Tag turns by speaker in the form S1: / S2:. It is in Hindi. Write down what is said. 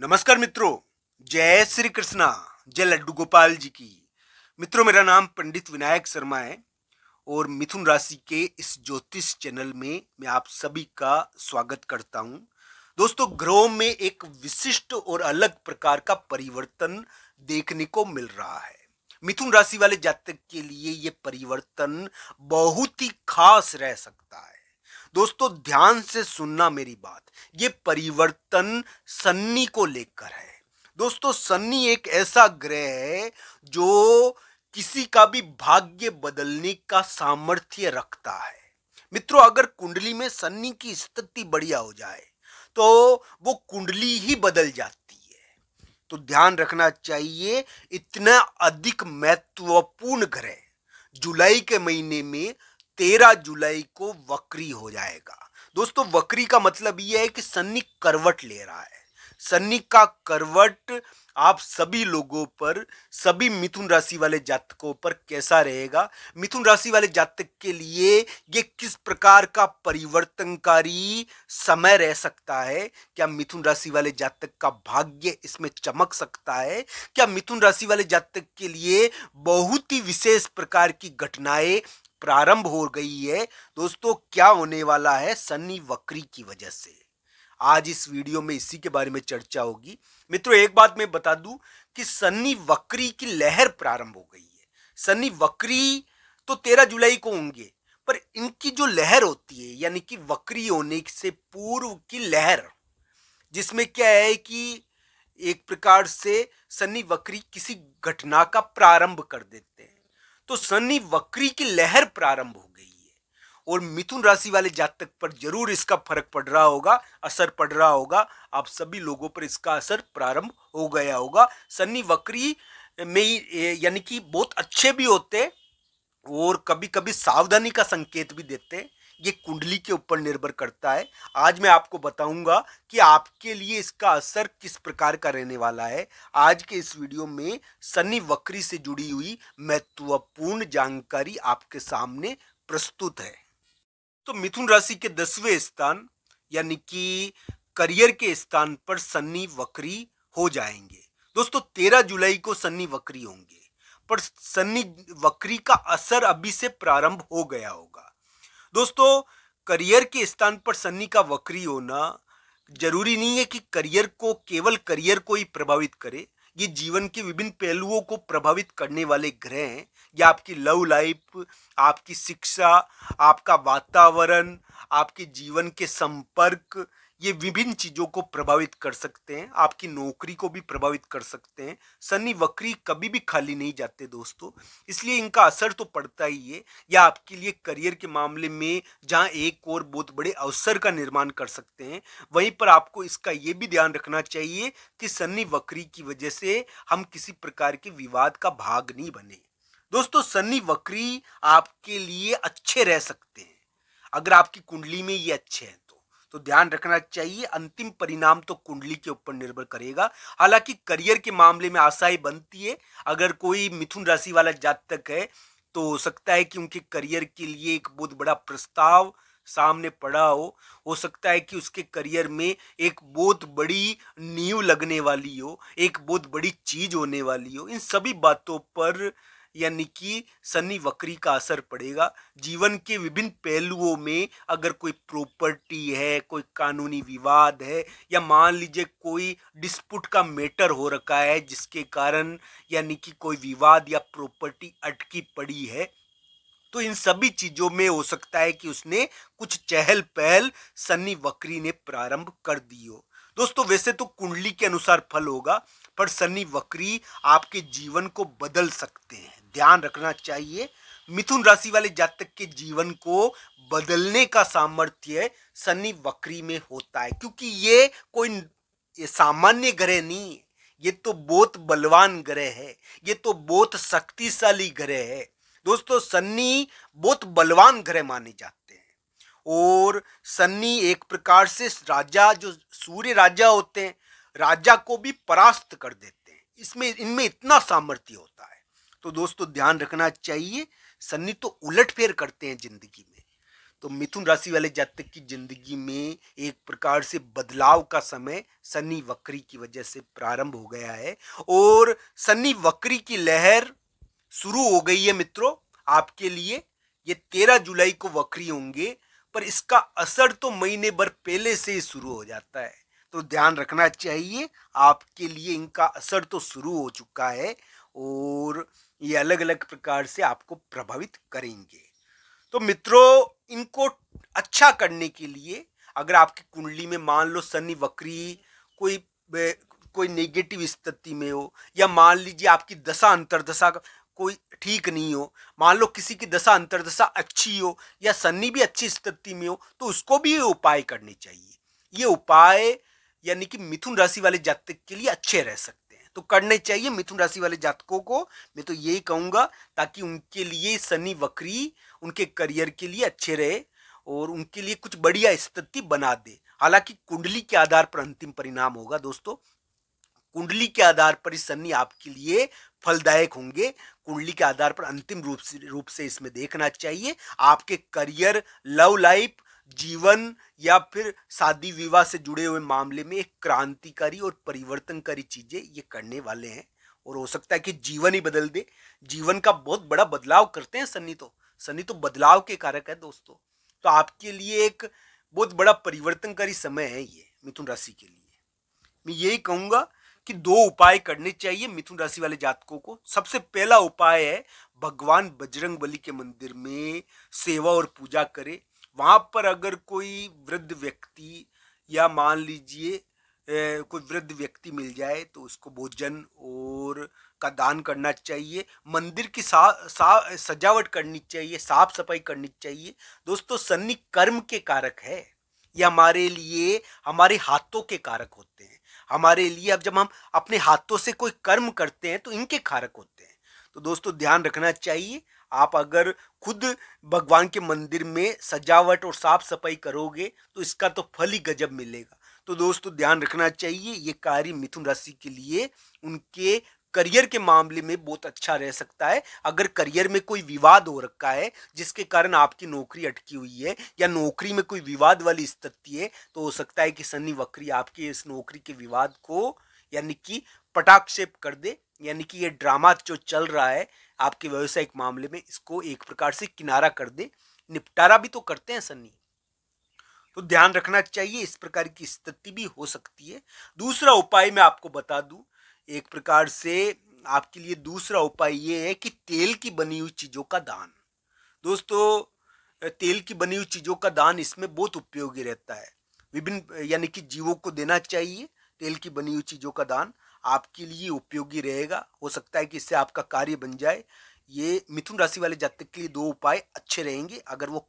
S1: नमस्कार मित्रों, जय श्री कृष्णा, जय लड्डू गोपाल जी की। मित्रों, मेरा नाम पंडित विनायक शर्मा है और मिथुन राशि के इस ज्योतिष चैनल में मैं आप सभी का स्वागत करता हूं। दोस्तों, ग्रहों में एक विशिष्ट और अलग प्रकार का परिवर्तन देखने को मिल रहा है। मिथुन राशि वाले जातक के लिए ये परिवर्तन बहुत ही खास रह सकता है। दोस्तों, ध्यान से सुनना मेरी बात। ये परिवर्तन शनि को लेकर है। दोस्तों, शनि एक ऐसा ग्रह है जो किसी का भी भाग्य बदलने का सामर्थ्य रखता है। मित्रों, अगर कुंडली में शनि की स्थिति बढ़िया हो जाए तो वो कुंडली ही बदल जाती है। तो ध्यान रखना चाहिए, इतना अधिक महत्वपूर्ण ग्रह जुलाई के महीने में 13 जुलाई को वक्री हो जाएगा। दोस्तों, वक्री का मतलब यह है कि शनि करवट ले रहा है। शनि का करवट आप सभी लोगों पर, सभी मिथुन राशि वाले जातकों पर कैसा रहेगा, मिथुन राशि वाले जातक के लिए ये किस प्रकार का परिवर्तनकारी समय रह सकता है। क्या मिथुन राशि वाले जातक का भाग्य इसमें चमक सकता है? क्या मिथुन राशि वाले जातक के लिए बहुत ही विशेष प्रकार की घटनाएं प्रारंभ हो गई है? दोस्तों, क्या होने वाला है शनि वक्री की वजह से? आज इस वीडियो में इसी के बारे में चर्चा होगी। मित्रों, एक बात मैं बता दूं कि शनि वक्री की लहर प्रारंभ हो गई है। शनि वक्री तो 13 जुलाई को होंगे, पर इनकी जो लहर होती है, यानी कि वक्री होने से पूर्व की लहर, जिसमें क्या है कि एक प्रकार से शनि वक्री किसी घटना का प्रारंभ कर देते हैं। तो शनि वक्री की लहर प्रारंभ हो गई है और मिथुन राशि वाले जातक पर जरूर इसका फर्क पड़ रहा होगा, असर पड़ रहा होगा। आप सभी लोगों पर इसका असर प्रारंभ हो गया होगा। शनि वक्री में यानी कि बहुत अच्छे भी होते और कभी कभी सावधानी का संकेत भी देते हैं। ये कुंडली के ऊपर निर्भर करता है। आज मैं आपको बताऊंगा कि आपके लिए इसका असर किस प्रकार का रहने वाला है। आज के इस वीडियो में शनि वक्री से जुड़ी हुई महत्वपूर्ण जानकारी आपके सामने प्रस्तुत है। तो मिथुन राशि के 10वें स्थान यानी कि करियर के स्थान पर शनि वक्री हो जाएंगे। दोस्तों, 13 जुलाई को शनि वक्री होंगे, पर शनि वक्री का असर अभी से प्रारंभ हो गया होगा। दोस्तों, करियर के स्थान पर शनि का वक्री होना जरूरी नहीं है कि केवल करियर को ही प्रभावित करे। ये जीवन के विभिन्न पहलुओं को प्रभावित करने वाले ग्रह हैं। ये आपकी लव लाइफ, आपकी शिक्षा, आपका वातावरण, आपके जीवन के संपर्क, ये विभिन्न चीजों को प्रभावित कर सकते हैं। आपकी नौकरी को भी प्रभावित कर सकते हैं। शनि वक्री कभी भी खाली नहीं जाते दोस्तों, इसलिए इनका असर तो पड़ता ही है। या आपके लिए करियर के मामले में जहां एक और बहुत बड़े अवसर का निर्माण कर सकते हैं, वहीं पर आपको इसका यह भी ध्यान रखना चाहिए कि शनि वक्री की वजह से हम किसी प्रकार के विवाद का भाग नहीं बने। दोस्तों, शनि वक्री आपके लिए अच्छे रह सकते हैं अगर आपकी कुंडली में ये अच्छे हैं तो ध्यान रखना चाहिए। अंतिम परिणाम तो कुंडली के ऊपर निर्भर करेगा। हालांकि करियर के मामले में आशाएं बनती है। अगर कोई मिथुन राशि वाला जातक है तो हो सकता है कि उनके करियर के लिए एक बहुत बड़ा प्रस्ताव सामने पड़ा हो सकता है कि उसके करियर में एक बहुत बड़ी नींव लगने वाली हो, एक बहुत बड़ी चीज होने वाली हो। इन सभी बातों पर यानी कि शनि वक्री का असर पड़ेगा। जीवन के विभिन्न पहलुओं में अगर कोई प्रॉपर्टी है, कोई कानूनी विवाद है, या मान लीजिए कोई डिस्प्यूट का मैटर हो रखा है जिसके कारण यानी कि कोई विवाद या प्रॉपर्टी अटकी पड़ी है, तो इन सभी चीजों में हो सकता है कि उसने कुछ चहल पहल शनि वक्री ने प्रारंभ कर दी हो। दोस्तों, वैसे तो कुंडली के अनुसार फल होगा, पर शनि वक्री आपके जीवन को बदल सकते हैं। ध्यान रखना चाहिए, मिथुन राशि वाले जातक के जीवन को बदलने का सामर्थ्य शनि वक्री में होता है, क्योंकि ये सामान्य ग्रह नहीं है। ये तो बहुत बलवान ग्रह है, ये तो बहुत शक्तिशाली ग्रह है। दोस्तों, शनि बहुत बलवान ग्रह माने जाते हैं और शनि एक प्रकार से राजा, जो सूर्य राजा होते हैं, राजा को भी परास्त कर देते हैं। इनमें इतना सामर्थ्य होता है। तो दोस्तों, ध्यान रखना चाहिए, शनि तो उलटफेर करते हैं जिंदगी में। तो मिथुन राशि वाले जातक की जिंदगी में एक प्रकार से बदलाव का समय शनि वक्री की वजह से प्रारंभ हो गया है और शनि वक्री की लहर शुरू हो गई है मित्रों आपके लिए। ये 13 जुलाई को वक्री होंगे, पर इसका असर तो महीने भर पहले से ही शुरू हो जाता है, तो ध्यान रखना चाहिए। आपके लिए इनका असर तो शुरू हो चुका है और ये अलग अलग प्रकार से आपको प्रभावित करेंगे। तो मित्रों, इनको अच्छा करने के लिए अगर आपकी कुंडली में मान लो शनि वक्री कोई नेगेटिव स्थिति में हो, या मान लीजिए आपकी दशा अंतर्दशा कोई ठीक नहीं हो, मान लो किसी की दशा अंतर्दशा अच्छी हो या शनि भी अच्छी स्थिति में हो, तो उसको भी ये उपाय करने चाहिए। ये उपाय यानी कि मिथुन राशि वाले जातक के लिए अच्छे रह सकते हैं, तो करने चाहिए मिथुन राशि वाले जातकों को। मैं तो यही कहूंगा ताकि उनके लिए शनि वक्री उनके करियर के लिए अच्छे रहे और उनके लिए कुछ बढ़िया स्थिति बना दे। हालांकि कुंडली के आधार पर अंतिम परिणाम होगा दोस्तों, कुंडली के आधार पर शनि आपके लिए फलदायक होंगे। कुंडली के आधार पर अंतिम रूप से इसमें देखना चाहिए। आपके करियर, लव लाइफ, जीवन या फिर शादी विवाह से जुड़े हुए मामले में एक क्रांतिकारी और परिवर्तनकारी चीजें ये करने वाले हैं और हो सकता है कि जीवन ही बदल दे। जीवन का बहुत बड़ा बदलाव करते हैं शनि तो बदलाव के कारक है दोस्तों। तो आपके लिए एक बहुत बड़ा परिवर्तनकारी समय है ये मिथुन राशि के लिए। मैं यही कहूंगा कि 2 उपाय करने चाहिए मिथुन राशि वाले जातकों को। सबसे पहला उपाय है भगवान बजरंगबली के मंदिर में सेवा और पूजा करें। वहां पर अगर कोई वृद्ध व्यक्ति या मान लीजिए कोई वृद्ध व्यक्ति मिल जाए तो उसको भोजन और का दान करना चाहिए। मंदिर की सजावट करनी चाहिए, साफ सफाई करनी चाहिए। दोस्तों, शनि कर्म के कारक है, ये हमारे लिए हमारे हाथों के कारक होते हैं। हमारे लिए अब जब हम अपने हाथों से कोई कर्म करते हैं तो इनके कारक होते हैं। तो दोस्तों, ध्यान रखना चाहिए। आप अगर खुद भगवान के मंदिर में सजावट और साफ सफाई करोगे तो इसका तो फल ही गजब मिलेगा। तो दोस्तों, ध्यान रखना चाहिए। ये कार्य मिथुन राशि के लिए उनके करियर के मामले में बहुत अच्छा रह सकता है। अगर करियर में कोई विवाद हो रखा है जिसके कारण आपकी नौकरी अटकी हुई है या नौकरी में कोई विवाद वाली स्थिति है, तो हो सकता है कि शनि वक्री आपके इस नौकरी के विवाद को यानी कि पटाक्षेप कर दे, यानी कि ये ड्रामा जो चल रहा है आपके व्यवसायिक मामले में इसको एक प्रकार से किनारा कर दे। निपटारा भी तो करते हैं शनि, तो ध्यान रखना चाहिए। इस प्रकार की स्थिति भी हो सकती है। दूसरा उपाय मैं आपको बता दूं, एक प्रकार से आपके लिए दूसरा उपाय ये है कि तेल की बनी हुई चीजों का दान। दोस्तों, तेल की बनी हुई चीजों का दान इसमें बहुत उपयोगी रहता है। विभिन्न यानी कि जीवों को देना चाहिए। तेल की बनी हुई चीजों का दान आपके लिए उपयोगी रहेगा। हो सकता है कि इससे आपका कार्य बन जाए। ये मिथुन राशि वाले जातक के लिए 2 उपाय अच्छे रहेंगे अगर वो